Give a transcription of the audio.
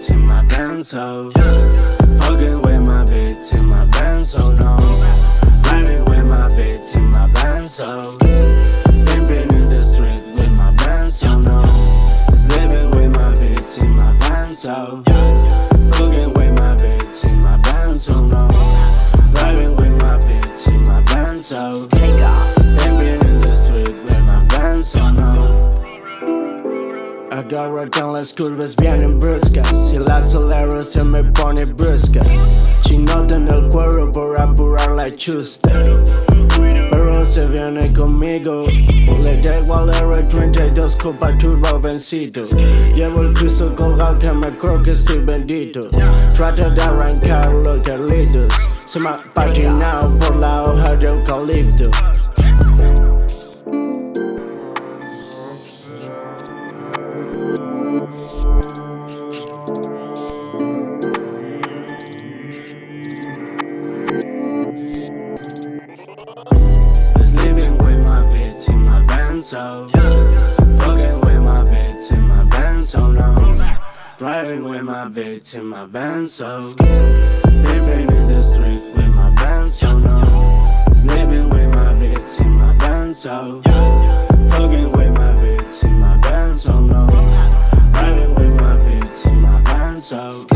bitch in my benzo. Fucking with my bitch in my benzo, no. Riding with my bitch in my benzo. Pimping in the street with my benzo, no. Just living with my bitch in my benzo. Fucking with my bitch in my benzo, no. Riding with my bitch in my benzo. Take off. Pimping in the street with my benzo, no. Agarra con las curvas vienen bruscas y las aceleros se me pone brusca. Chinote en el cuero por apurar la chusta, pero se viene conmigo. Le da igual el 32 copa turbo vencido. Llevo el Cristo colgado que me creo que estoy bendito. Trato de arrancar los carlitos, se me ha patinado por la hoja de eucalipto. Just living with my bitch in my benzo. Fucking with my bitch in my benzo, no. Riding with my bitch in my benzo. Living in the street with my benzo, no. Just living with my bitch in my benzo. Fucking with my bitch in my benzo, no. Riding with my bitch in my benzo.